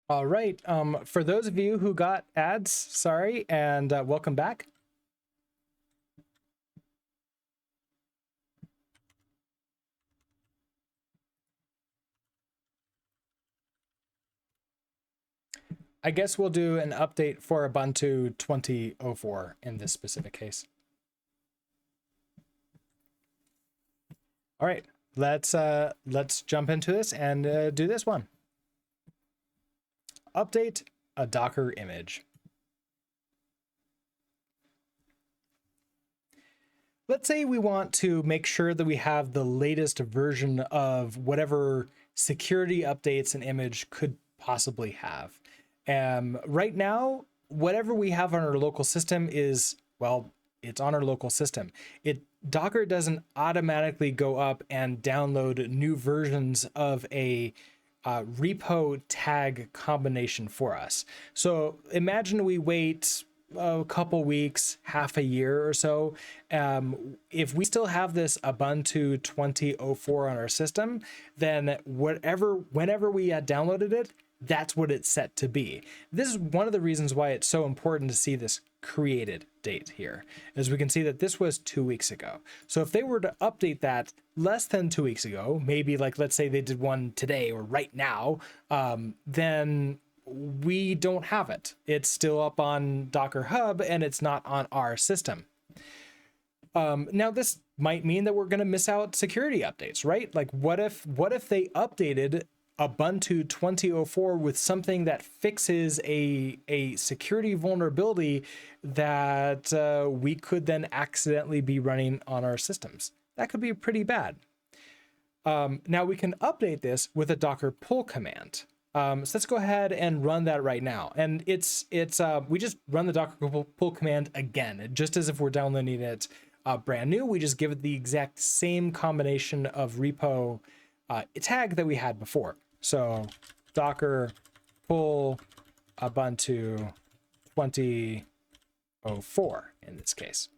All right. For those of you who got ads, sorry, and welcome back. I guess we'll do an update for Ubuntu 20.04 in this specific case. All right, let's jump into this and do this one. Update a Docker image. Let's say we want to make sure that we have the latest version of whatever security updates an image could possibly have. Right now, whatever we have on our local system is, well, it's on our local system. Docker doesn't automatically go up and download new versions of a repo tag combination for us. So imagine we wait a couple weeks, half a year or so. If we still have this Ubuntu 20.04 on our system, then whenever we downloaded it, that's what it's set to be. This is one of the reasons why it's so important to see this created date here, as we can see that this was 2 weeks ago. So if they were to update that less than 2 weeks ago, maybe like, let's say they did one today or right now, then we don't have it. It's still up on Docker Hub and it's not on our system. Now this might mean that we're going to miss out security updates, right? Like what if they updated Ubuntu 20.04 with something that fixes a security vulnerability that we could then accidentally be running on our systems? That could be pretty bad. Now we can update this with a Docker pull command. So let's go ahead and run that right now. And we just run the Docker pull command again, just as if we're downloading it brand new. We just give it the exact same combination of repo tag that we had before. So Docker pull Ubuntu 20.04 in this case.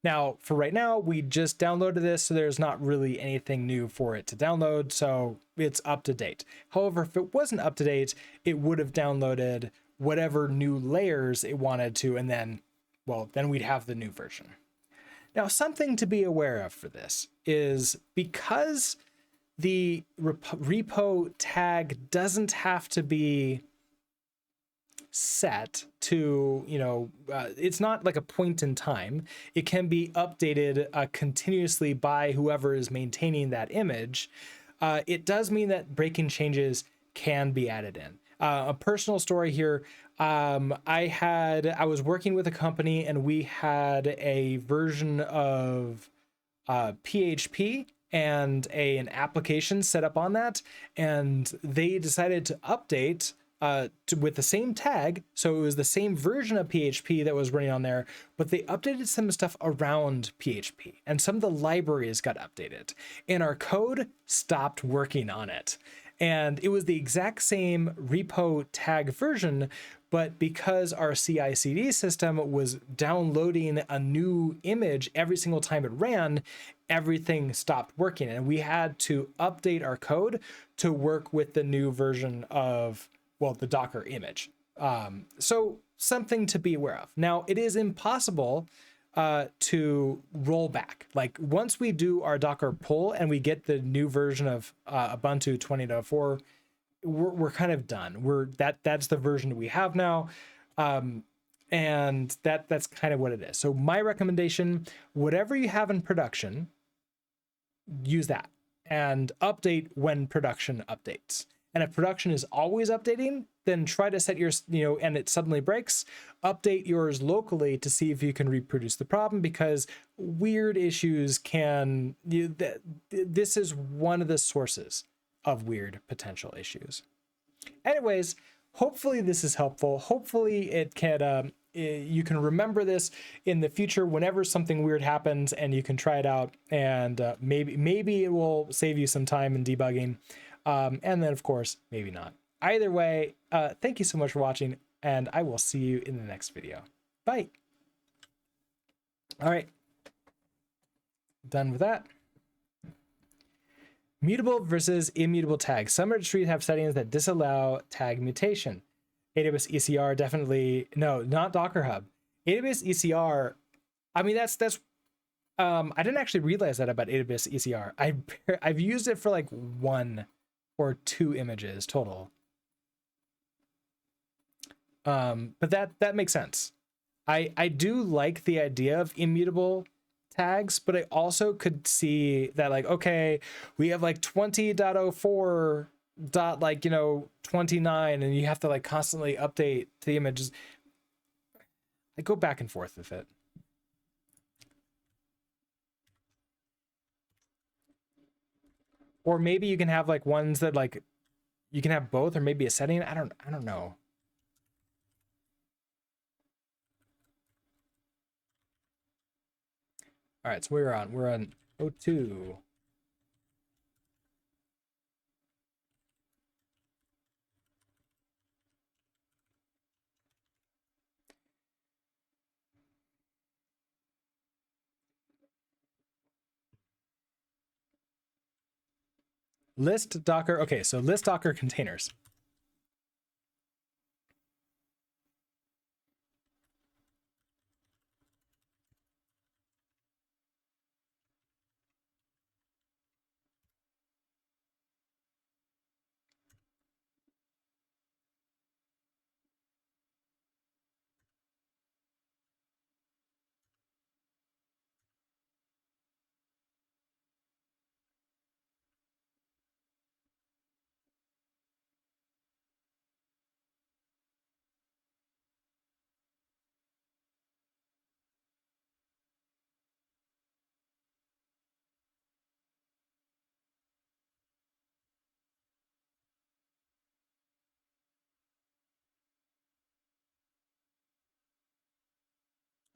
Now, for right now, we just downloaded this, so there's not really anything new for it to download, so it's up to date. However, if it wasn't up to date, it would have downloaded whatever new layers it wanted to, and then, well, then we'd have the new version. Now, something to be aware of for this is because the repo tag doesn't have to be set to, it's not like a point in time. It can be updated continuously by whoever is maintaining that image. It does mean that breaking changes can be added in. A personal story here. I was working with a company and we had a version of PHP and an application set up on that, and they decided to update with the same tag. So it was the same version of PHP that was running on there, but they updated some stuff around PHP and some of the libraries got updated and our code stopped working on it. And it was the exact same repo tag version, but because our CI/CD system was downloading a new image every single time it ran, everything stopped working. And we had to update our code to work with the new version of, well, the Docker image. So something to be aware of. Now, it is impossible to roll back. Like once we do our Docker pull and we get the new version of Ubuntu 20.04, we're kind of done. That's the version we have now. And that's kind of what it is. So my recommendation, whatever you have in production, use that and update when production updates. And if production is always updating, then try to set your, and it suddenly breaks, update yours locally to see if you can reproduce the problem, because weird issues can, this is one of the sources of weird potential issues. Anyways, hopefully this is helpful. Hopefully it can, you can remember this in the future whenever something weird happens and you can try it out, and maybe it will save you some time in debugging. And then of course, maybe not. Either way, thank you so much for watching, and I will see you in the next video. Bye. All right. Done with that. Mutable versus immutable tags. Some registries have settings that disallow tag mutation. AWS ECR definitely, no, not Docker Hub. AWS ECR, I mean, that's I didn't actually realize that about AWS ECR. I've used it for like 1 or 2 images total. But that makes sense. I do like the idea of immutable tags, but I also could see that, like, okay, we have like 20.04 dot, like, 29, and you have to like constantly update the images. I go back and forth with it. Or maybe you can have like ones that like you can have both, or maybe a setting. I don't know. All right, so we're on O2. List Docker. Okay, so list Docker containers.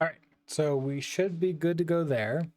All right, so we should be good to go there.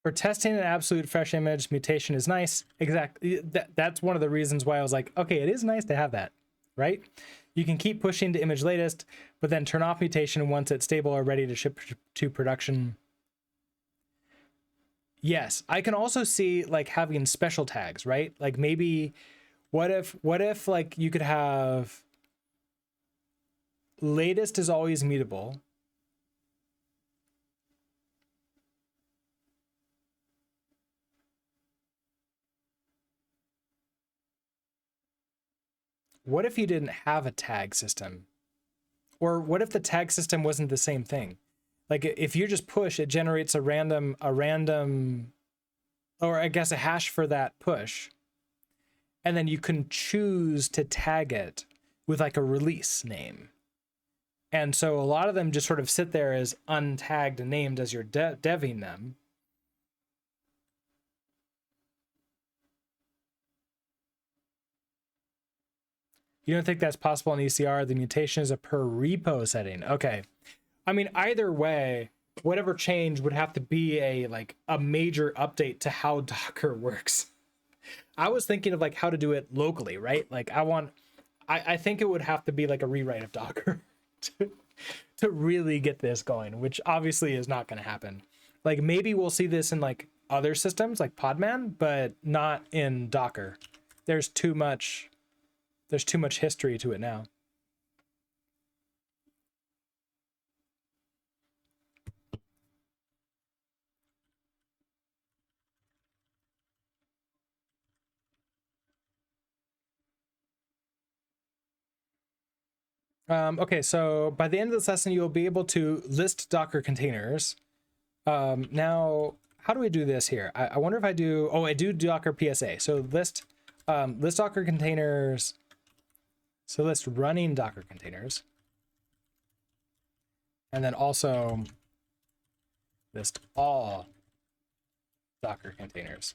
For testing an absolute fresh image, mutation is nice. Exactly. That's one of the reasons why I was like, okay, it is nice to have that, right? You can keep pushing to image latest, but then turn off mutation once it's stable or ready to ship to production. Yes, I can also see like having special tags, right? Like maybe what if like you could have latest is always mutable. What if you didn't have a tag system? Or what if the tag system wasn't the same thing? Like if you just push, it generates a random, or I guess a hash for that push. And then you can choose to tag it with like a release name. And so a lot of them just sort of sit there as untagged and named as you're deving them. You don't think that's possible in ECR? The mutation is a per repo setting. Okay. I mean, either way, whatever change would have to be a major update to how Docker works. I was thinking of like how to do it locally, right? Like I think it would have to be like a rewrite of Docker to really get this going, which obviously is not going to happen. Like maybe we'll see this in like other systems like Podman, but not in Docker. There's too much history to it now. Okay, so by the end of this lesson, you'll be able to list Docker containers. Now, how do we do this here? I wonder if I do, I do Docker PSA. So list Docker containers. So list running Docker containers. And then also list all Docker containers.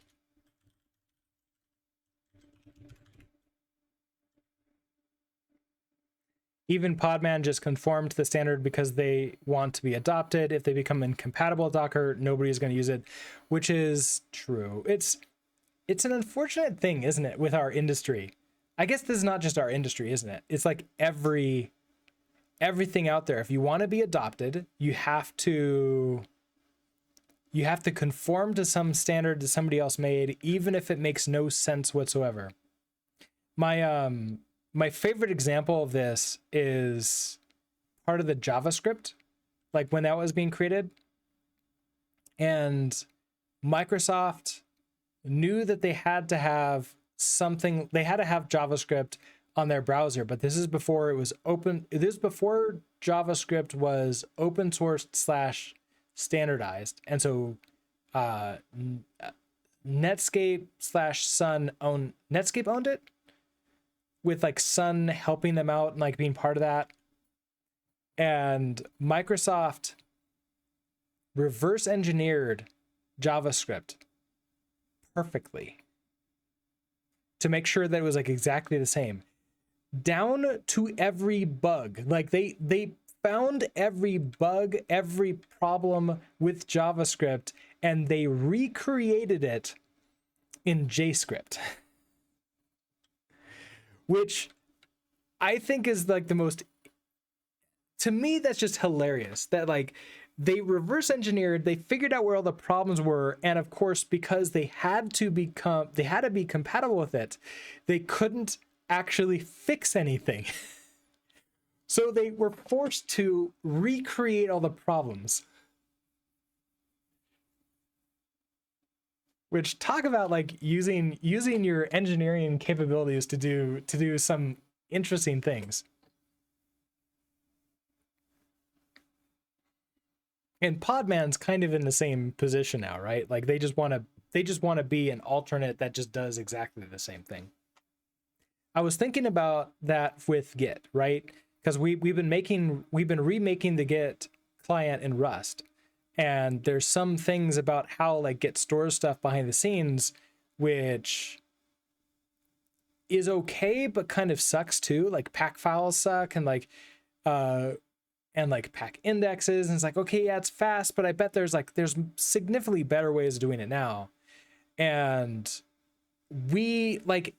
Even Podman just conformed to the standard because they want to be adopted. If they become incompatible with Docker, nobody's going to use it, which is true. It's an unfortunate thing, isn't it, with our industry? I guess this is not just our industry, isn't it? It's like everything out there. If you want to be adopted, you have to conform to some standard that somebody else made, even if it makes no sense whatsoever. My favorite example of this is part of the JavaScript, like when that was being created. And Microsoft knew that they had to have something, they had to have JavaScript on their browser, but this is before it was open. This is before JavaScript was open source / standardized. And so Netscape / Sun Netscape owned it, with like Sun helping them out and like being part of that. And Microsoft reverse engineered JavaScript perfectly to make sure that it was like exactly the same, down to every bug. Like they found every bug, every problem with JavaScript, and they recreated it in JScript. Which I think is like the most, to me, that's just hilarious that like they reverse engineered, they figured out where all the problems were. And of course, because they had to be compatible with it, they couldn't actually fix anything. So they were forced to recreate all the problems. Which, talk about like using your engineering capabilities to do some interesting things. And Podman's kind of in the same position now, right? Like they just want to be an alternate that just does exactly the same thing. I was thinking about that with Git, right? Because we've been remaking the Git client in Rust. And there's some things about how like Git stores stuff behind the scenes, which is okay, but kind of sucks too. Like pack files suck, and like pack indexes. And it's like, okay, yeah, it's fast, but I bet there's significantly better ways of doing it now. And we like,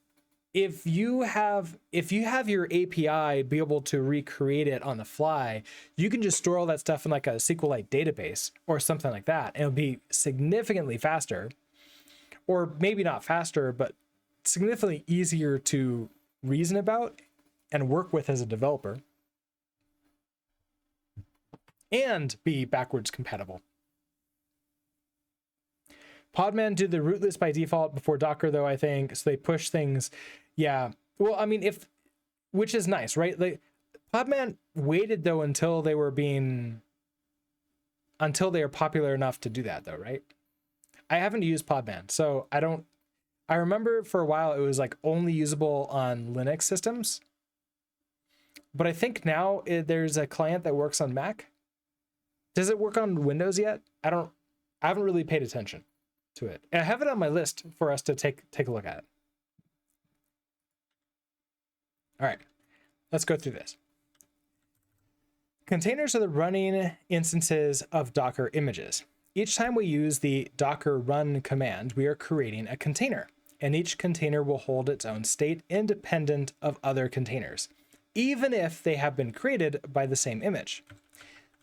if you have your API be able to recreate it on the fly, you can just store all that stuff in like a SQLite database or something like that. And it'll be significantly faster, or maybe not faster, but significantly easier to reason about and work with as a developer, and be backwards compatible. Podman did the root list by default before Docker, though, I think. So they push things. Yeah. Well, I mean, which is nice, right? Like Podman waited though until they were popular enough to do that though, right? I haven't used Podman, so I remember for a while it was like only usable on Linux systems. But I think now there's a client that works on Mac. Does it work on Windows yet? I haven't really paid attention to it. And I have it on my list for us to take a look at it. All right, let's go through this. Containers are the running instances of Docker images. Each time we use the docker run command, we are creating a container, and each container will hold its own state independent of other containers, even if they have been created by the same image.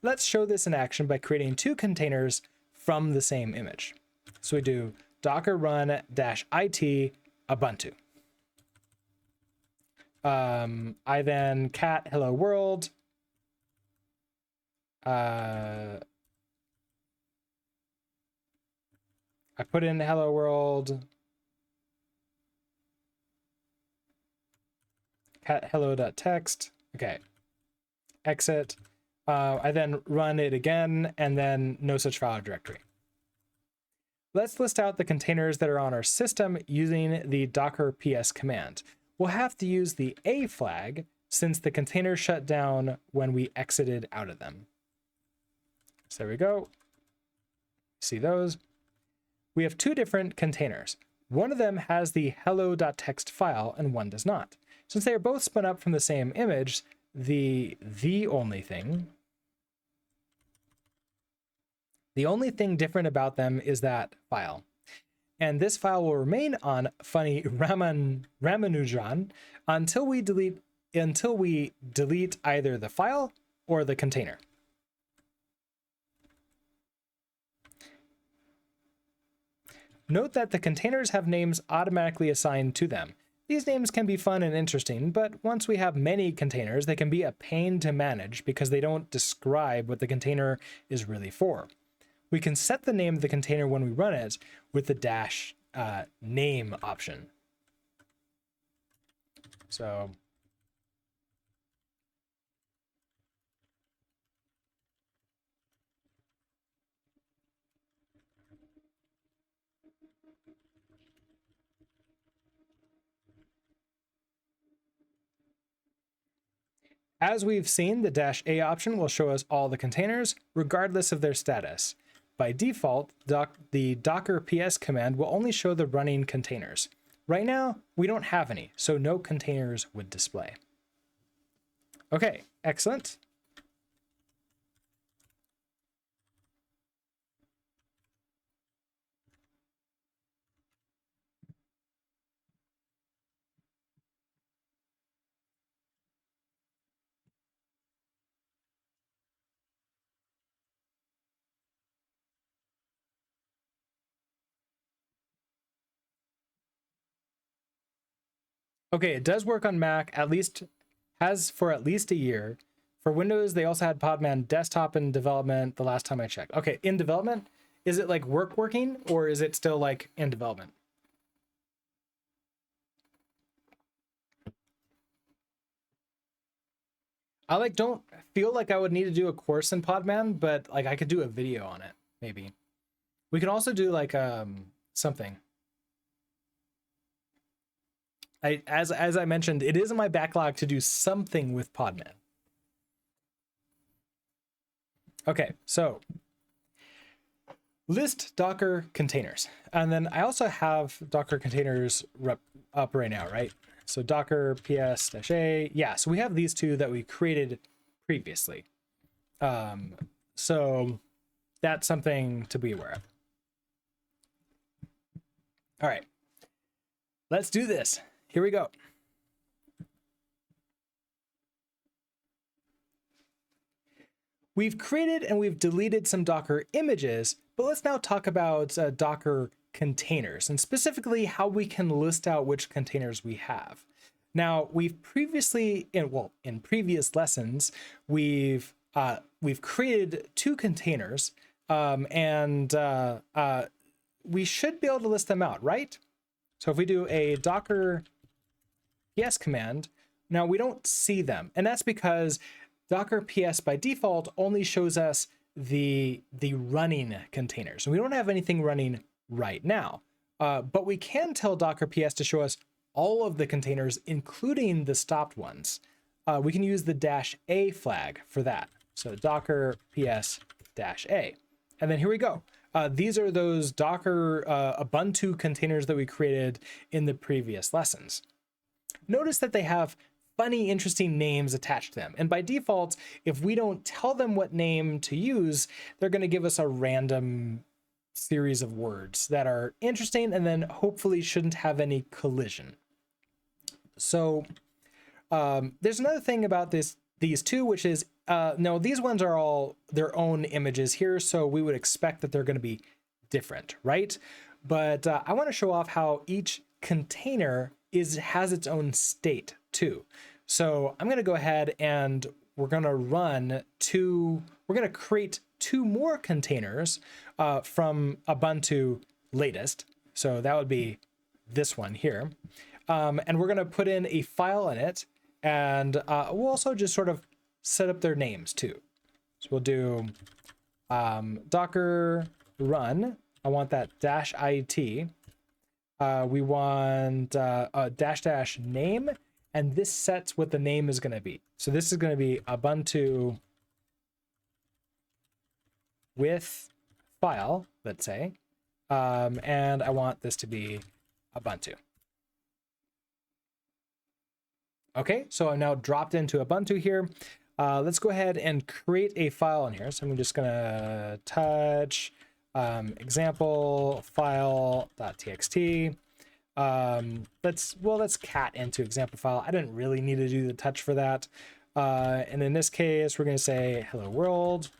Let's show this in action by creating two containers from the same image. So we do docker run -it ubuntu. I then cat hello world. I put in hello world. Cat hello.txt. Okay. Exit. I then run it again, and then no such file directory. Let's list out the containers that are on our system using the docker ps command. We'll have to use the A flag since the container shut down when we exited out of them. So there we go. See those? We have two different containers. One of them has the hello.txt file and one does not. Since they are both spun up from the same image, the only thing different about them is that file. And this file will remain on Funny Ramanujan until we delete either the file or the container. Note that the containers have names automatically assigned to them. These names can be fun and interesting, but once we have many containers, they can be a pain to manage because they don't describe what the container is really for. We can set the name of the container when we run it with the dash name option. So as we've seen, the dash A option will show us all the containers, regardless of their status. By default, the docker ps command will only show the running containers. Right now, we don't have any, so no containers would display. Okay, excellent. Okay, it does work on Mac, has for at least a year. For Windows, they also had Podman Desktop in development the last time I checked. Okay, in development? Is it like working, or is it still like in development? I like don't feel like I would need to do a course in Podman, but like I could do a video on it, maybe. We can also do like something. As I mentioned, it is in my backlog to do something with Podman. Okay, so list Docker containers. And then I also have Docker containers up right now, right? So Docker ps-a. Yeah, so we have these two that we created previously. So that's something to be aware of. All right, let's do this. Here we go. We've created and we've deleted some Docker images, but let's now talk about Docker containers and specifically how we can list out which containers we have. Now, we've previously, in previous lessons, we've created two containers, and we should be able to list them out, right? So if we do a docker ps command, now we don't see them, and that's because Docker ps by default only shows us the running containers. So we don't have anything running right now, but we can tell Docker ps to show us all of the containers, including the stopped ones. We can use the -a flag for that. So Docker ps -a, and then here we go. These are those Docker Ubuntu containers that we created in the previous lessons. Notice that they have funny, interesting names attached to them. And by default, if we don't tell them what name to use, they're going to give us a random series of words that are interesting and then hopefully shouldn't have any collision. So there's another thing about these two, which is, no, these ones are all their own images here, so we would expect that they're going to be different, right? But I want to show off how each container has its own state too. So I'm going to go ahead and we're going to create two more containers from Ubuntu latest. So that would be this one here. And we're going to put in a file in it, and we'll also just sort of set up their names too. So we'll do docker run. I want that -it. We want a -- name, and this sets what the name is going to be. So this is going to be Ubuntu with file, let's say, and I want this to be Ubuntu. Okay, so I'm now dropped into Ubuntu here. Let's go ahead and create a file in here. So I'm just gonna touch example file.txt. Let's cat into example file. I didn't really need to do the touch for that. And in this case, we're gonna say hello world.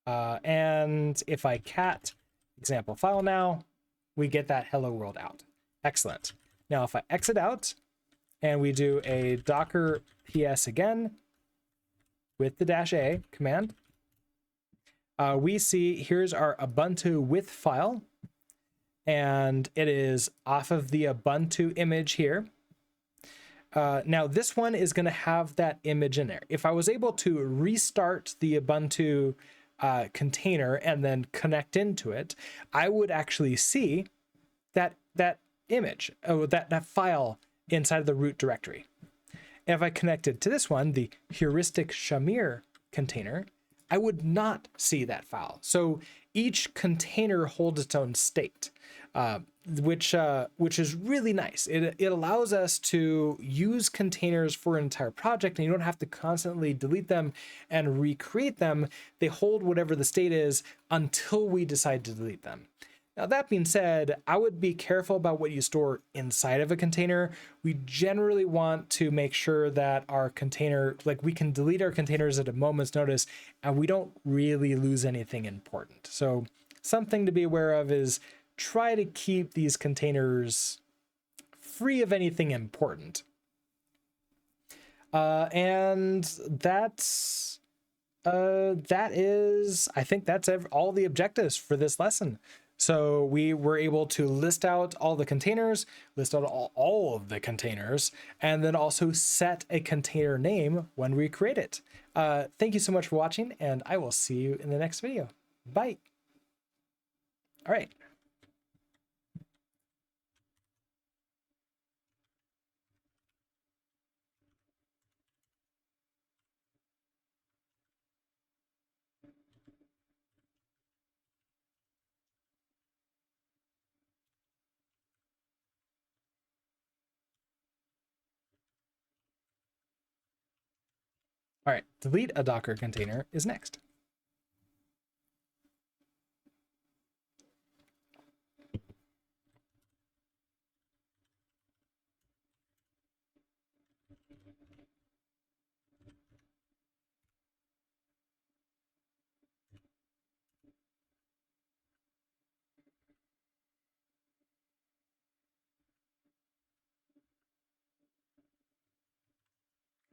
And if I cat example file now, we get that hello world out. Excellent. Now, if I exit out and we do a docker ps again with the -a command, we see here's our Ubuntu with file, and it is off of the Ubuntu image here. Now, this one is going to have that image in there. If I was able to restart the Ubuntu container and then connect into it, I would actually see that image, that file inside of the root directory. And if I connected to this one, the heuristic Shamir container, I would not see that file. So each container holds its own state, which is really nice. It allows us to use containers for an entire project, and you don't have to constantly delete them and recreate them. They hold whatever the state is until we decide to delete them. Now, that being said, I would be careful about what you store inside of a container. We generally want to make sure that our container, like we can delete our containers at a moment's notice and we don't really lose anything important. So something to be aware of is try to keep these containers free of anything important. And that's I think that's all the objectives for this lesson. So we were able to list out all the containers, list out all of the containers, and then also set a container name when we create it. Thank you so much for watching, and I will see you in the next video. Bye. All right. All right, delete a Docker container is next.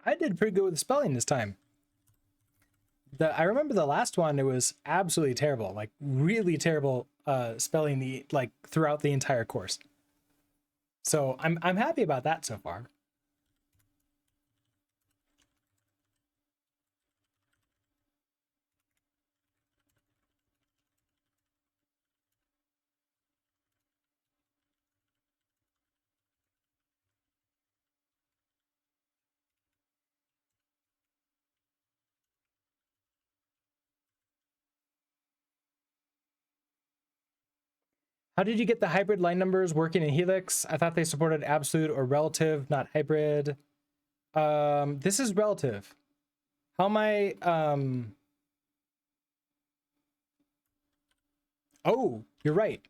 I did pretty good with the spelling this time. I remember the last one, it was absolutely terrible, like really terrible spelling throughout the entire course. So I'm happy about that so far. How did you get the hybrid line numbers working in Helix? I thought they supported absolute or relative, not hybrid. This is relative. How am I, oh, you're right.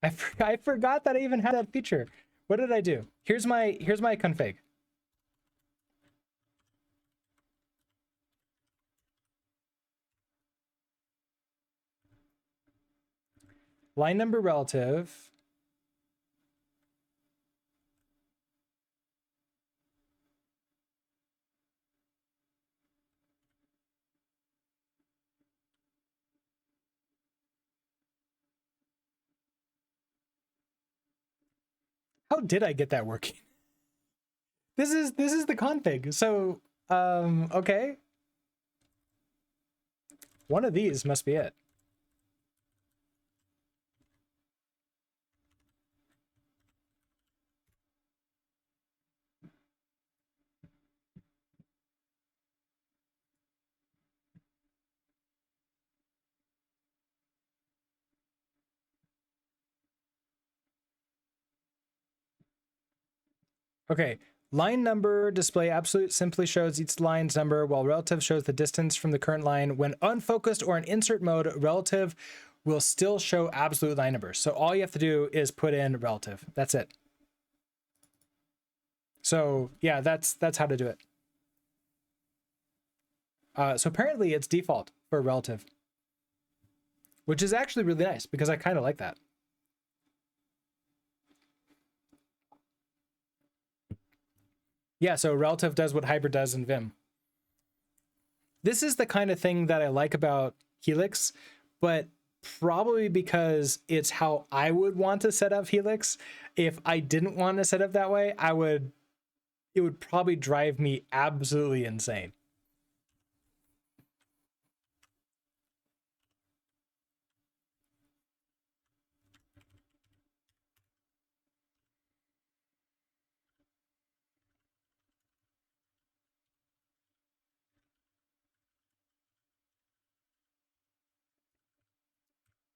I forgot that I even had that feature. What did I do? Here's my config. Line number relative. How did I get that working? This is the config. So, okay. One of these must be it. Okay, line number display absolute simply shows each line's number, while relative shows the distance from the current line. When unfocused or in insert mode, relative will still show absolute line numbers. So all you have to do is put in relative. That's it. So yeah, that's how to do it. So apparently it's default for relative, which is actually really nice because I kind of like that. Yeah, so relative does what hybrid does in Vim. This is the kind of thing that I like about Helix, but probably because it's how I would want to set up Helix. If I didn't want to set up that way, it would probably drive me absolutely insane.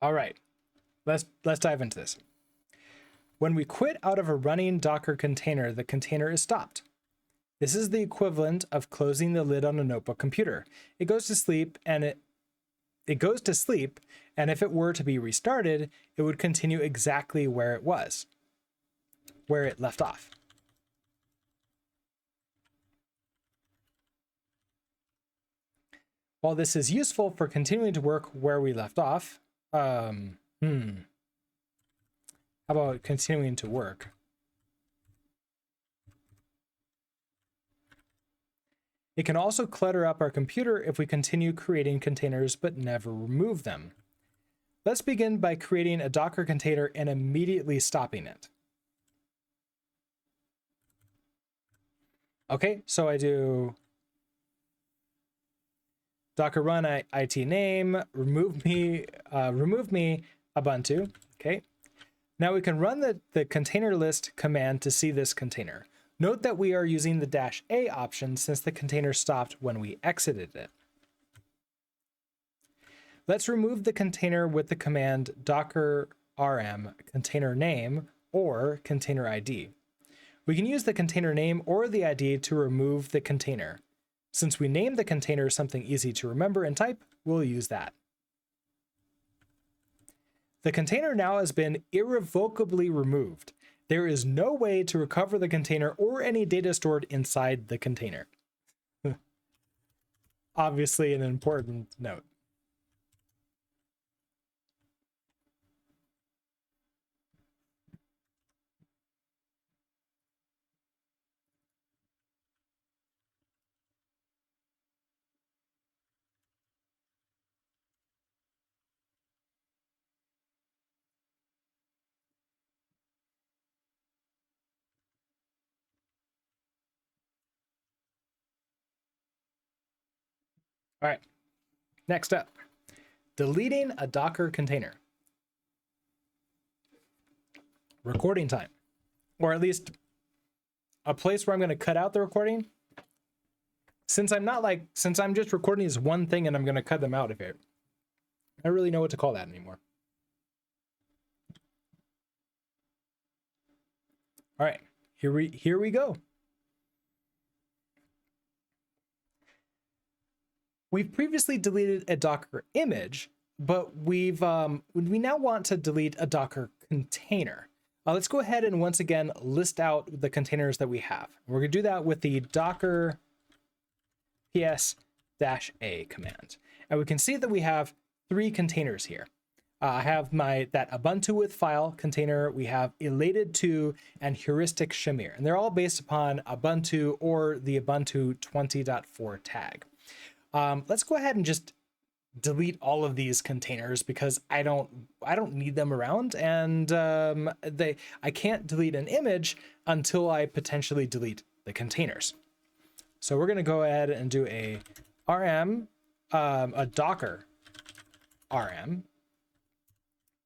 All right, let's dive into this. When we quit out of a running Docker container, the container is stopped. This is the equivalent of closing the lid on a notebook computer. It goes to sleep, and it goes to sleep, and if it were to be restarted, it would continue exactly where it was, where it left off. While this is useful for continuing to work where we left off, how about continuing to work? It can also clutter up our computer if we continue creating containers but never remove them. Let's begin by creating a Docker container and immediately stopping it. Okay, so I do Docker run it name, remove me Ubuntu. Okay. Now we can run the container list command to see this container. Note that we are using the -a option since the container stopped when we exited it. Let's remove the container with the command docker rm container name or container ID. We can use the container name or the ID to remove the container. Since we named the container something easy to remember and type, we'll use that. The container now has been irrevocably removed. There is no way to recover the container or any data stored inside the container. Obviously an important note. All right, next up, deleting a Docker container. Recording time, or at least a place where I'm going to cut out the recording. Since I'm just recording this one thing and I'm going to cut them out of it, I don't really know what to call that anymore. All right, here we go. We've previously deleted a Docker image, but we now want to delete a Docker container. Let's go ahead and once again list out the containers that we have. We're going to do that with the docker ps-a command. And we can see that we have 3 containers here. I have that Ubuntu with file container, we have elated2, and heuristic Shamir. And they're all based upon Ubuntu or the Ubuntu 20.4 tag. Let's go ahead and just delete all of these containers because I don't need them around, and I can't delete an image until I potentially delete the containers. So we're going to go ahead and do a rm, a docker rm.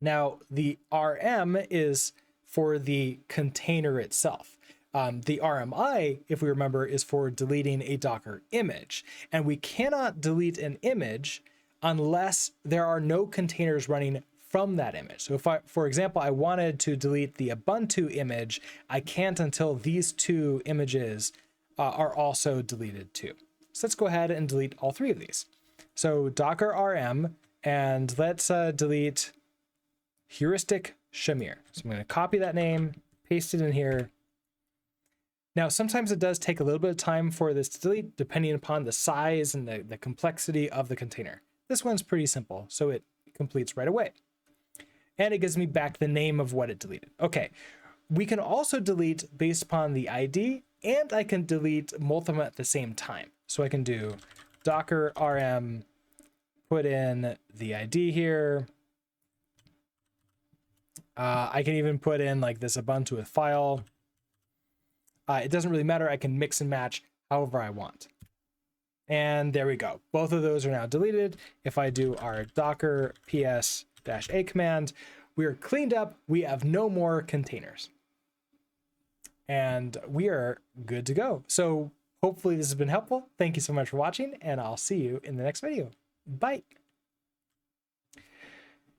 Now the rm is for the container itself. The RMI, if we remember, is for deleting a Docker image. And we cannot delete an image unless there are no containers running from that image. So if I, for example, I wanted to delete the Ubuntu image, I can't until these two images are also deleted too. So let's go ahead and delete all three of these. So docker rm, and let's delete heuristic Shamir. So I'm going to copy that name, paste it in here. Now, sometimes it does take a little bit of time for this to delete, depending upon the size and the complexity of the container. This one's pretty simple, so it completes right away. And it gives me back the name of what it deleted. Okay, we can also delete based upon the ID, and I can delete both of them at the same time. So I can do docker rm, put in the ID here. I can even put in like this Ubuntu with file. It doesn't really matter. I can mix and match however I want. And there we go. Both of those are now deleted. If I do our docker ps-a command, we are cleaned up. We have no more containers. And we are good to go. So hopefully this has been helpful. Thank you so much for watching, and I'll see you in the next video. Bye.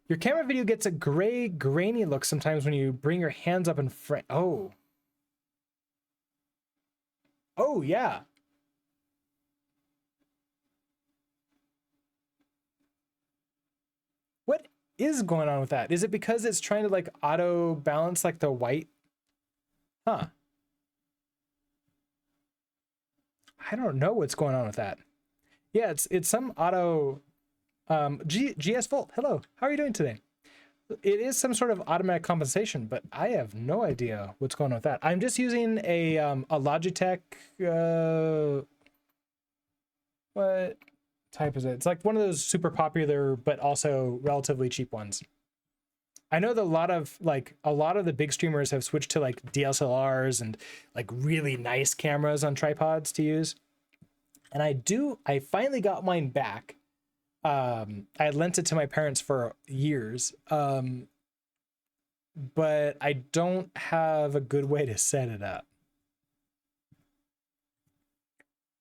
Your camera video gets a gray, grainy look sometimes when you bring your hands up in frame. Oh. Oh, yeah. What is going on with that? Is it because it's trying to like auto balance like the white? Huh. I don't know what's going on with that. Yeah, it's some auto GS Volt. Hello. How are you doing today? It is some sort of automatic compensation, but I have no idea what's going on with that. I'm just using a Logitech, what type is it? It's like one of those super popular, but also relatively cheap ones. I know that a lot of the big streamers have switched to like DSLRs and like really nice cameras on tripods to use. And I finally got mine back. I had lent it to my parents for years, but I don't have a good way to set it up.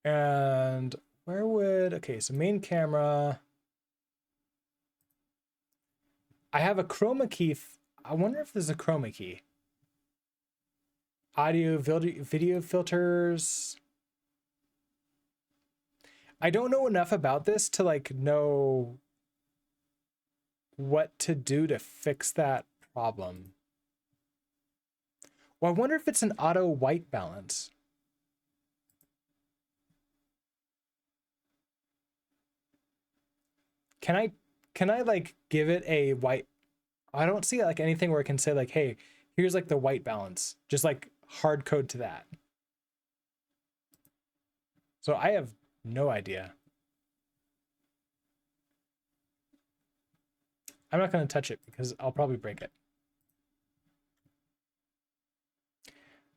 And where would, okay, so main camera. I have a chroma key. I wonder if there's a chroma key. Audio, video filters. I don't know enough about this to like know what to do to fix that problem. Well, I wonder if it's an auto white balance. Can I like give it a white? I don't see like anything where I can say like, hey, here's like the white balance, just like hard code to that. So I have no idea. I'm not going to touch it because I'll probably break it.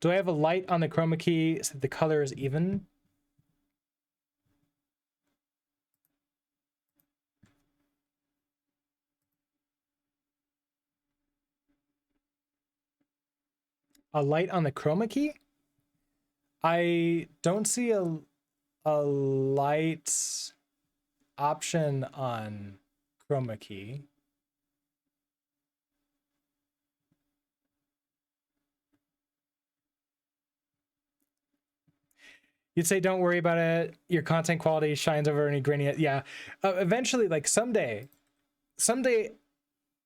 Do I have a light on the chroma key so the color is even? A light on the chroma key? I don't see a light option on chroma key. You'd say, don't worry about it. Your content quality shines over any grainy. Yeah. Eventually, like someday.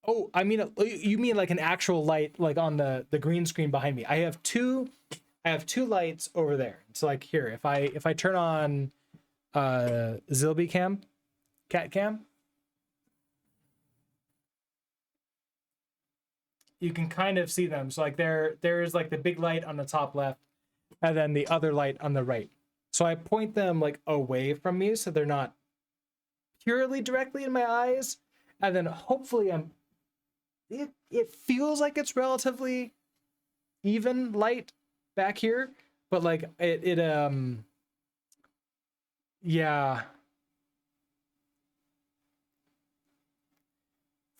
Oh, I mean, you mean like an actual light, like on the green screen behind me. I have two lights over there. So like here, if I turn on Zilby cam, cat cam, you can kind of see them. So like there's like the big light on the top left, and then the other light on the right. So I point them like away from me so they're not purely directly in my eyes. And then hopefully it feels like it's relatively even light back here, but like yeah.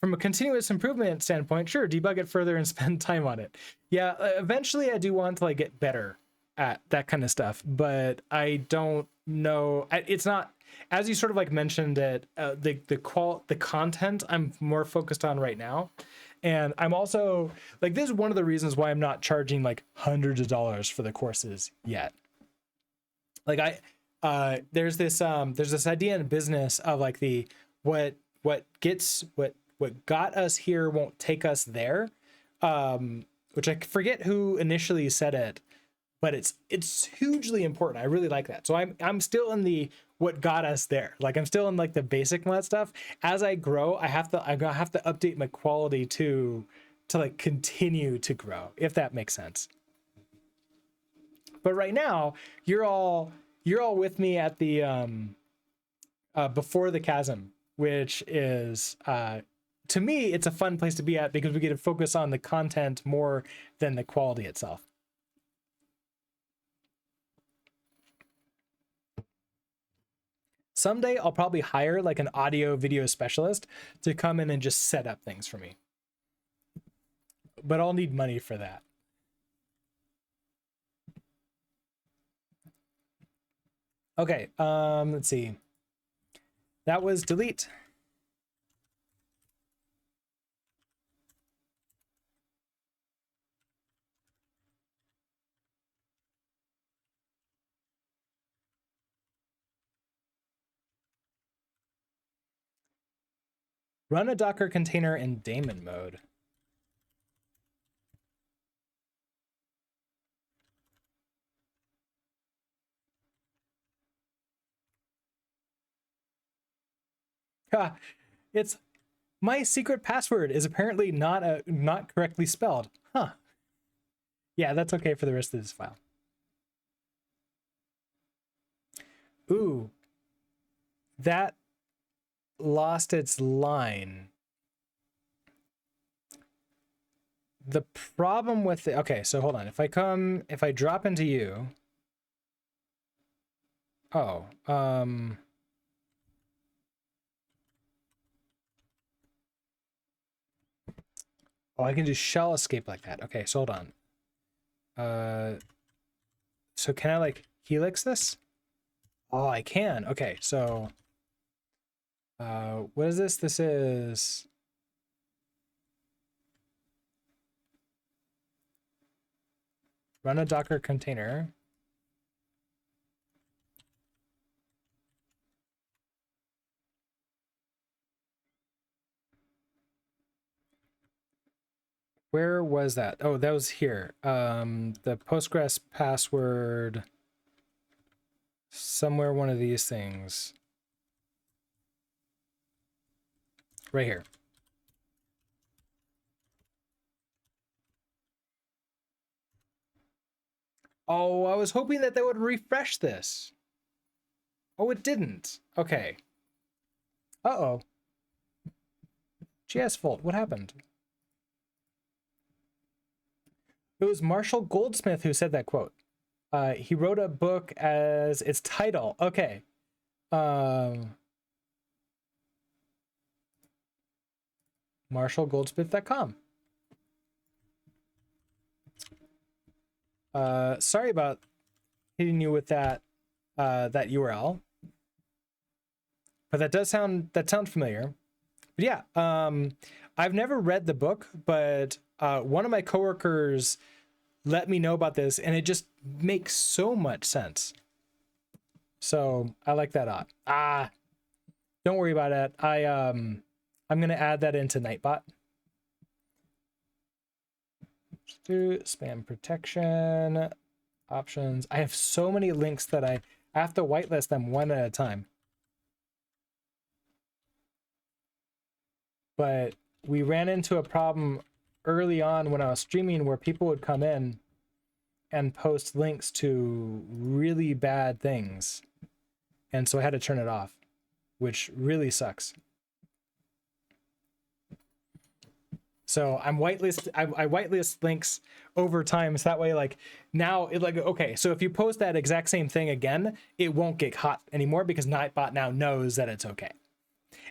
From a continuous improvement standpoint, sure, debug it further and spend time on it. Yeah, eventually I do want to like get better at that kind of stuff, but I don't know. It's not, as you sort of like mentioned it, the content I'm more focused on right now. And I'm also like, this is one of the reasons why I'm not charging like hundreds of dollars for the courses yet. Like there's this idea in business of like what got us here won't take us there, which I forget who initially said it, but it's hugely important. I really like that. So I'm still in the what got us there. Like I'm still in like the basic math stuff. As I grow, I have to update my quality to like continue to grow, if that makes sense. But right now, you're all with me at the Before the Chasm, which is to me, it's a fun place to be at because we get to focus on the content more than the quality itself. Someday I'll probably hire like an audio video specialist to come in and just set up things for me. But I'll need money for that. Okay, let's see. That was delete. Run a Docker container in daemon mode. It's my secret password is apparently not correctly spelled. Huh. Yeah, that's okay for the rest of this file. Ooh. That lost its line. The problem with it, okay, so hold on. If I drop into you. Oh, I can do shell escape like that. Okay, so hold on. So can I like helix this? Oh, I can. Okay, so what is this? This is run a Docker container. Where was that? Oh, that was here. The Postgres password, somewhere one of these things. Right here. Oh, I was hoping that would refresh this. Oh, it didn't. Okay. Uh-oh. JSFold, what happened? It was Marshall Goldsmith who said that quote. He wrote a book as its title. Okay. MarshallGoldsmith.com. Sorry about hitting you with that that URL, but that sounds familiar. But yeah, I've never read the book, but one of my coworkers let me know about this, and it just makes so much sense. So I like that out. Don't worry about it. I'm gonna add that into Nightbot. Do spam protection options. I have so many links that I have to whitelist them one at a time. But we ran into a problem early on when I was streaming where people would come in and post links to really bad things. And so I had to turn it off, which really sucks. So I whitelist links over time. So that way, like now okay, so if you post that exact same thing again, it won't get caught anymore because Nightbot now knows that it's okay.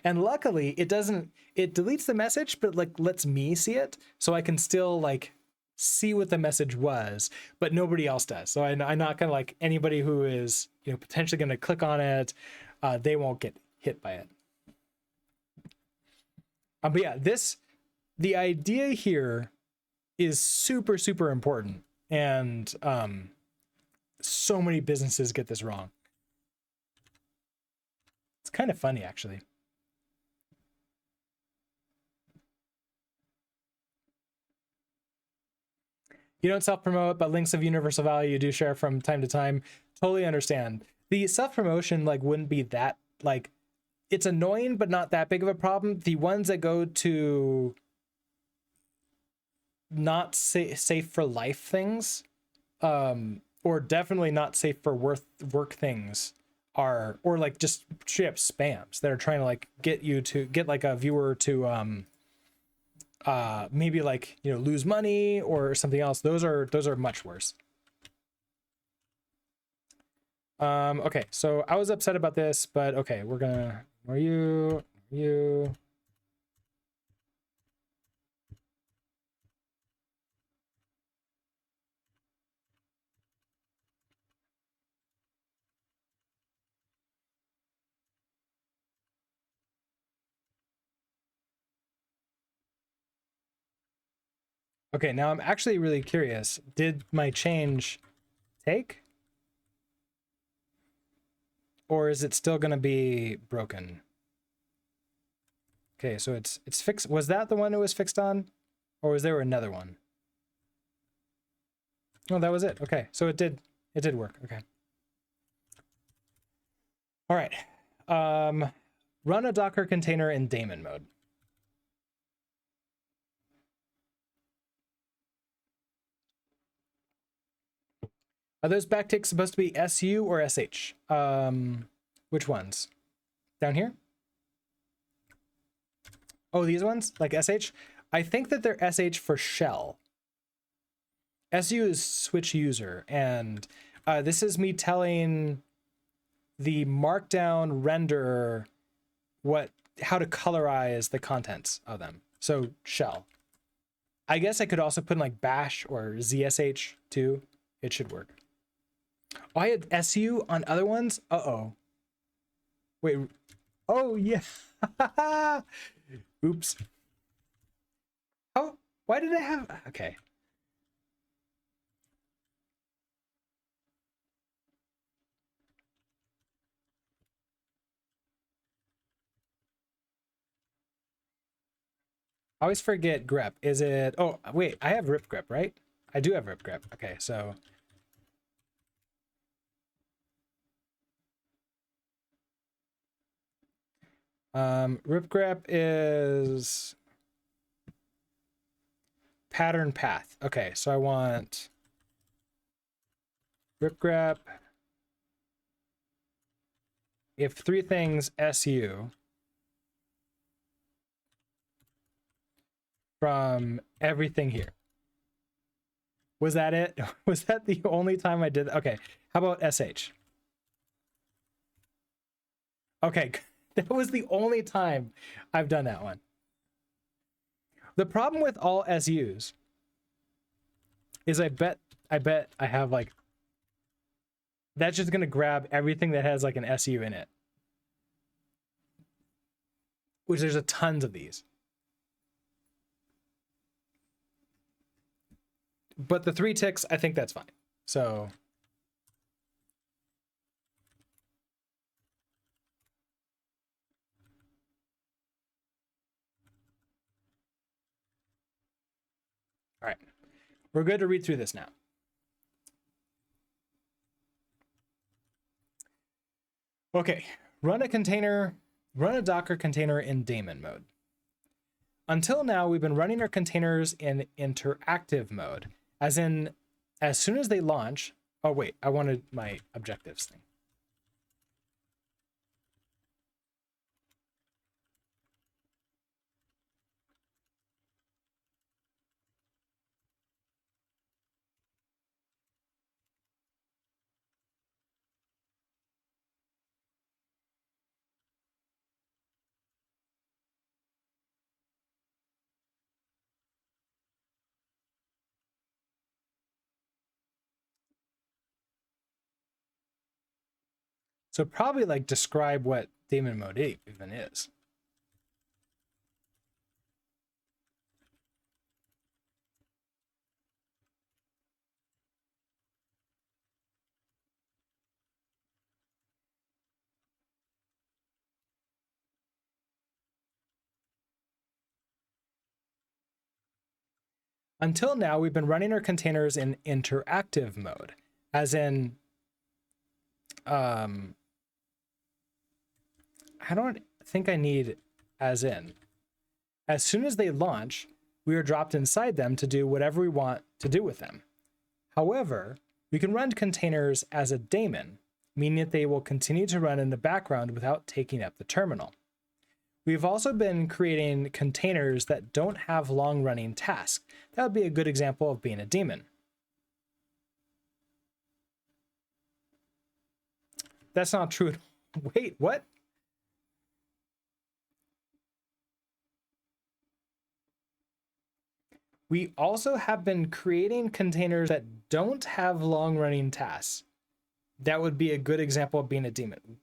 And luckily it deletes the message, but like lets me see it. So I can still like see what the message was, but nobody else does. So I'm not gonna like anybody who is, you know, potentially gonna click on it, they won't get hit by it. But yeah, the idea here is super, super important. And so many businesses get this wrong. It's kind of funny, actually. You don't self-promote, but links of universal value you do share from time to time. Totally understand. The self-promotion like wouldn't be that like, it's annoying, but not that big of a problem. The ones that go to not safe for life things, or definitely not safe for work things, are, or like just straight up spams that are trying to like get you to get like a viewer to maybe like, you know, lose money or something else. Those are much worse. Okay, so I was upset about this, but okay, we're gonna, are you okay, now I'm actually really curious. Did my change take? Or is it still gonna be broken? Okay, so it's fixed. Was that the one it was fixed on? Or was there another one? Oh, that was it. Okay, so it did work. Okay. All right. Run a Docker container in daemon mode. Are those backticks supposed to be SU or SH? Which ones? Down here? Oh, these ones? Like SH? I think that they're SH for shell. SU is switch user, and this is me telling the markdown renderer how to colorize the contents of them. So shell. I guess I could also put in like bash or ZSH too. It should work. Oh, I had SU on other ones? Uh-oh. Wait. Oh, yeah. Oops. Oh, why did I have... Okay. I always forget grep. Is it... Oh, wait. I have rip grep, right? I do have rip grep. Okay, so... rip grep is... pattern path. Okay, so I want... rip grep... if three things SU... from everything here. Was that it? Was that the only time I did? Okay, how about SH? Okay, that was the only time I've done that one. The problem with all SUs is I bet I have like, that's just gonna grab everything that has like an SU in it. Which there's a tons of these. But the 3 ticks, I think that's fine. So all right, we're good to read through this now. Okay, run a Docker container in daemon mode. Until now, we've been running our containers in interactive mode, as in, as soon as they launch. Oh wait, I wanted my objectives thing. So probably like describe what daemon mode even is. Until now, we've been running our containers in interactive mode, as in, I don't think I need as in. As soon as they launch, we are dropped inside them to do whatever we want to do with them. However, we can run containers as a daemon, meaning that they will continue to run in the background without taking up the terminal. We've also been creating containers that don't have long-running tasks. That would be a good example of being a daemon. That's not true. Wait, what? We also have been creating containers that don't have long-running tasks. That would be a good example of being a daemon.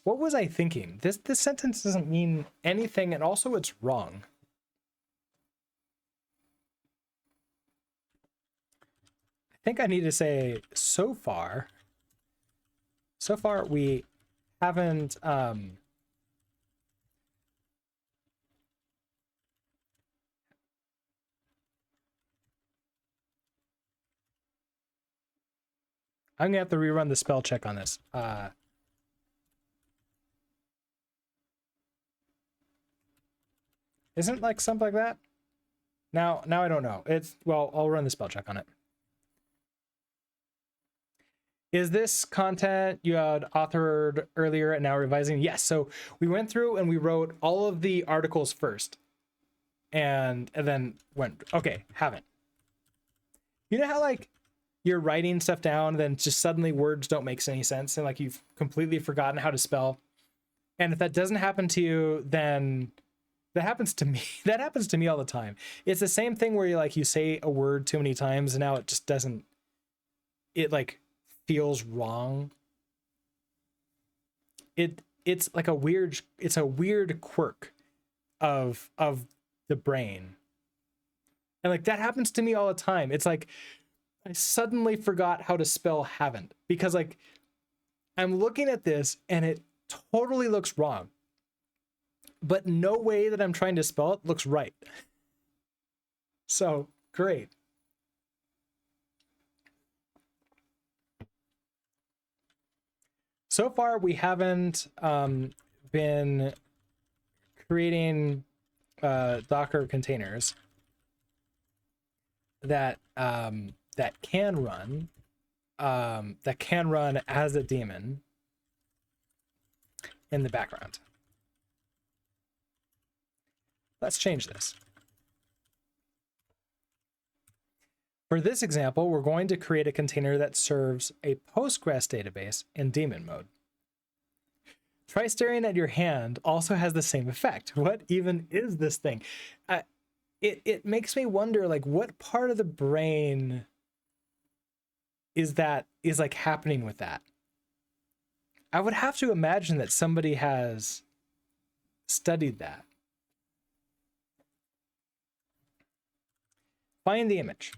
What was I thinking? This sentence doesn't mean anything, and also it's wrong. I think I need to say so far we haven't I'm gonna have to rerun the spell check on this. Isn't like something like that? Now I don't know. It's, well, I'll run the spell check on it. Is this content you had authored earlier and now revising? Yes. So we went through and we wrote all of the articles first, and then went, okay, haven't. You know how like you're writing stuff down, then just suddenly words don't make any sense, and like you've completely forgotten how to spell. And if that doesn't happen to you, then that happens to me. That happens to me all the time. It's the same thing where you say a word too many times and now it just doesn't, it like feels wrong. It's like a weird quirk of the brain. And like that happens to me all the time. It's like I suddenly forgot how to spell haven't, because like I'm looking at this and it totally looks wrong, but no way that I'm trying to spell it looks right. So great. So far, we haven't been creating Docker containers that can run as a daemon in the background. Let's change this. For this example, we're going to create a container that serves a Postgres database in daemon mode. Try staring at your hand also has the same effect. What even is this thing? It makes me wonder, like, what part of the brain is like happening with that? I would have to imagine that somebody has studied that. Find the image.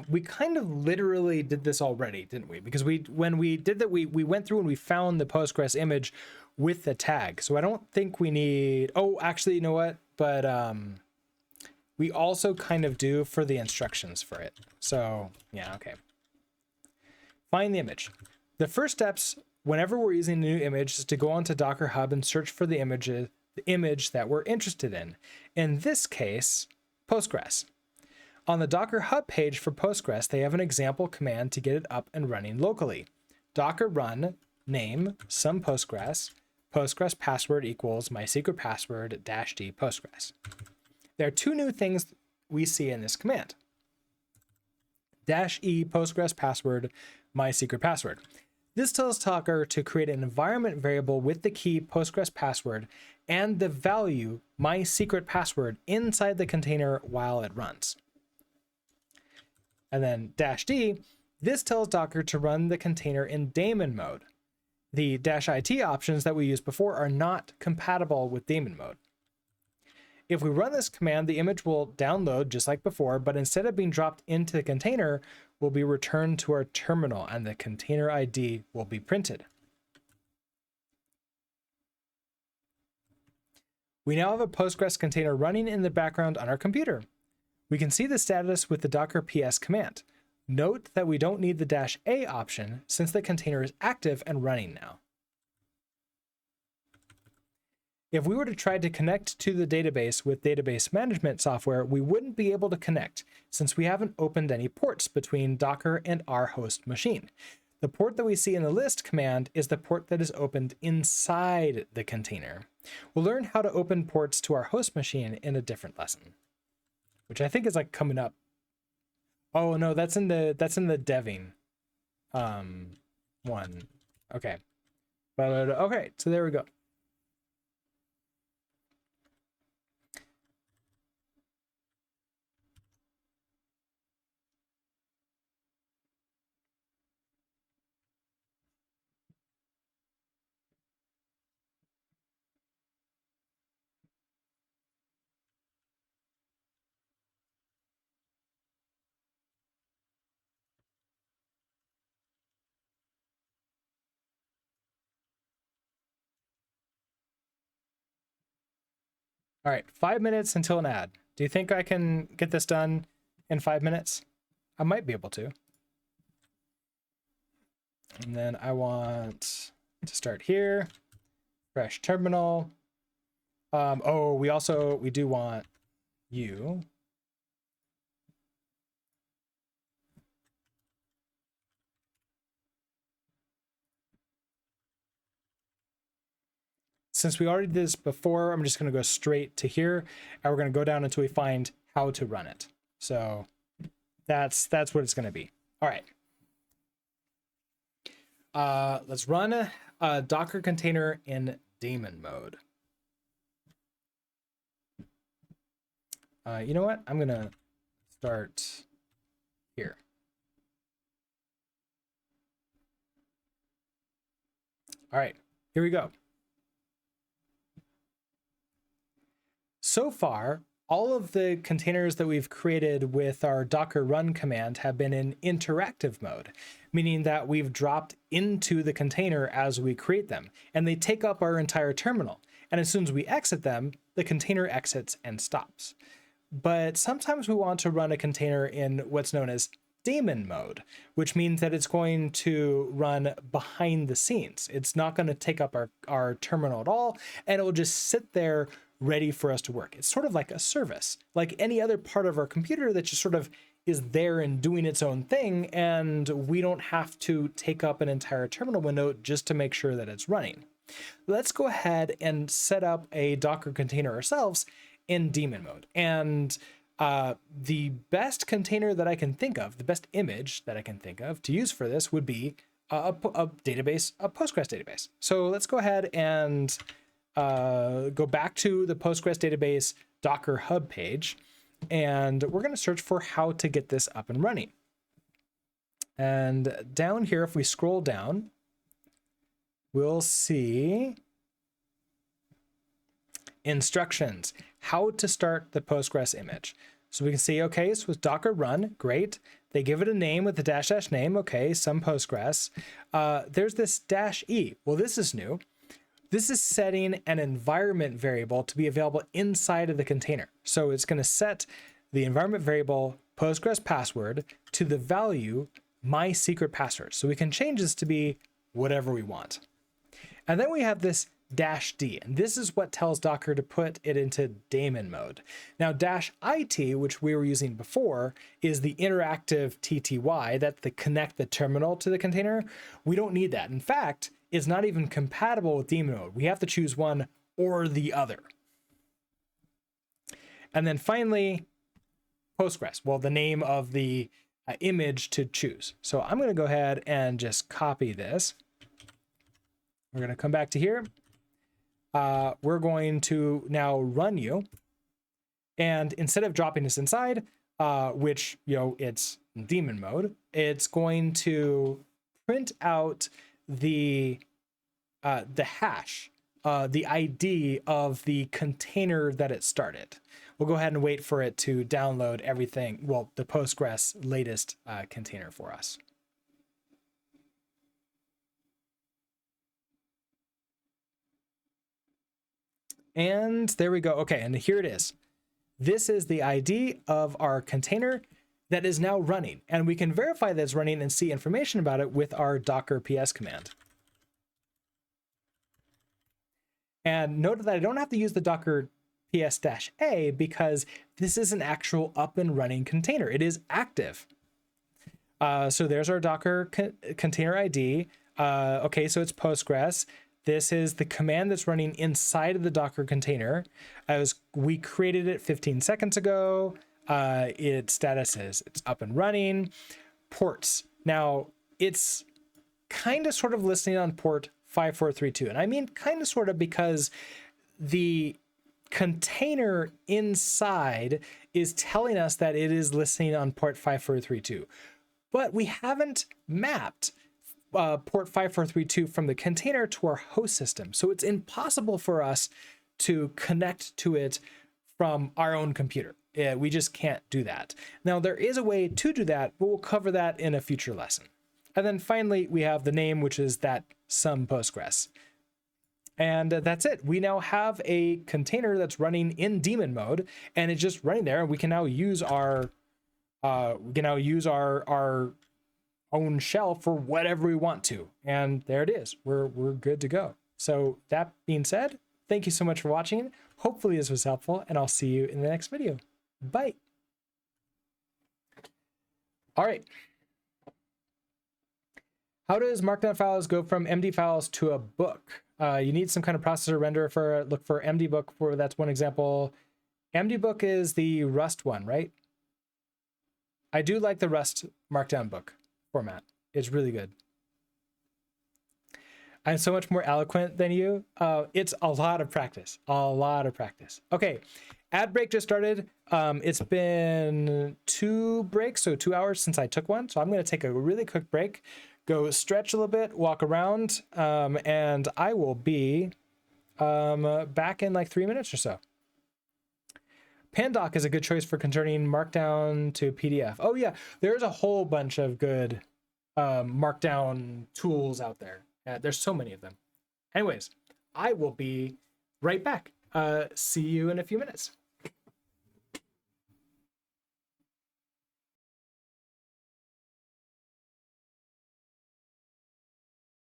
We kind of literally did this already, didn't we? Because when we did that, we went through and we found the Postgres image with the tag. So I don't think we need, oh, actually, you know what? But we also kind of do for the instructions for it. So yeah, okay. Find the image. The first steps whenever we're using a new image is to go onto Docker Hub and search for the image that we're interested in. In this case, Postgres. On the Docker Hub page for Postgres, they have an example command to get it up and running locally. Docker run name some Postgres password equals my secret password -d Postgres. There are two new things we see in this command. -e Postgres password my secret password. This tells Docker to create an environment variable with the key Postgres password and the value my secret password inside the container while it runs. And then -d This tells Docker to run the container in daemon mode. The -it options that we used before are not compatible with daemon mode. If we run this command, the image will download just like before, but instead of being dropped into the container, will be returned to our terminal and the container ID will be printed. We now have a Postgres container running in the background on our computer. We can see the status with the docker ps command. Note that we don't need the -a option since the container is active and running now. If we were to try to connect to the database with database management software, we wouldn't be able to connect since we haven't opened any ports between Docker and our host machine. The port that we see in the list command is the port that is opened inside the container. We'll learn how to open ports to our host machine in a different lesson, which I think is like coming up. Oh no, that's in the deving one. Okay. But okay, so there we go. All right, 5 minutes until an ad. Do you think I can get this done in 5 minutes? I might be able to. And then I want to start here, fresh terminal. Oh, we do want you. Since we already did this before, I'm just going to go straight to here, and we're going to go down until we find how to run it. So that's what it's going to be. All right. Let's run a Docker container in daemon mode. You know what? I'm going to start here. All right, here we go. So far, all of the containers that we've created with our docker run command have been in interactive mode, meaning that we've dropped into the container as we create them, and they take up our entire terminal. And as soon as we exit them, the container exits and stops. But sometimes we want to run a container in what's known as daemon mode, which means that it's going to run behind the scenes. It's not going to take up our terminal at all, and it will just sit there ready for us to work. It's sort of like a service, like any other part of our computer that just sort of is there and doing its own thing, and we don't have to take up an entire terminal window just to make sure that it's running. Let's go ahead and set up a Docker container ourselves in daemon mode. And the best container that I can think of, the best image that I can think of to use for this would be a database, a Postgres database. So let's go ahead and go back to the Postgres database Docker Hub page, and we're going to search for how to get this up and running. And down here, if we scroll down, we'll see instructions, how to start the Postgres image. So we can see, okay, so with Docker run, great. They give it a name with the -- name. Okay, some Postgres. There's this -e. Well, this is new. This is setting an environment variable to be available inside of the container. So it's going to set the environment variable Postgres password to the value my secret password. So we can change this to be whatever we want. And then we have this -d, and this is what tells Docker to put it into daemon mode. Now -it, which we were using before, is the interactive TTY, that's the connect the terminal to the container. We don't need that. In fact, it's not even compatible with daemon mode. We have to choose one or the other. And then finally, Postgres. Well, the name of the image to choose. So I'm going to go ahead and just copy this. We're going to come back to here. We're going to now run you. And instead of dropping this inside, which, it's daemon mode, it's going to print out the hash, the ID of the container that it started. We'll go ahead and wait for it to download everything, well, the Postgres latest container for us. And there we go. Okay, and here it is. This is the ID of our container that is now running, and we can verify that it's running and see information about it with our docker ps command. And note that I don't have to use the docker ps-a because this is an actual up and running container. It is active. So there's our docker container ID. Okay, so it's Postgres. This is the command that's running inside of the Docker container. We created it 15 seconds ago. Its status is it's up and running. Ports. Now, it's kind of sort of listening on port 5432. And I mean kind of sort of because the container inside is telling us that it is listening on port 5432. But we haven't mapped port 5432 from the container to our host system. So it's impossible for us to connect to it from our own computer. We just can't do that. Now, there is a way to do that, but we'll cover that in a future lesson. And then finally, we have the name, which is that some Postgres. And that's it. We now have a container that's running in daemon mode, and it's just running there. We can now use our own shell for whatever we want to. And there it is. We're good to go. So that being said, thank you so much for watching. Hopefully this was helpful, and I'll see you in the next video. Bye. All right. How does Markdown files go from MD files to a book? You need some kind of processor render for look for MD book for that's one example. MD book is the Rust one, right? I do like the Rust Markdown book format. It's really good. I'm so much more eloquent than you. It's a lot of practice. Okay, ad break just started. It's been 2 breaks, so 2 hours since I took one. So I'm going to take a really quick break, go stretch a little bit, walk around, and I will be back in like 3 minutes or so. Pandoc is a good choice for converting Markdown to PDF. Oh yeah, there's a whole bunch of good Markdown tools out there. There's so many of them. Anyways, I will be right back. See you in a few minutes.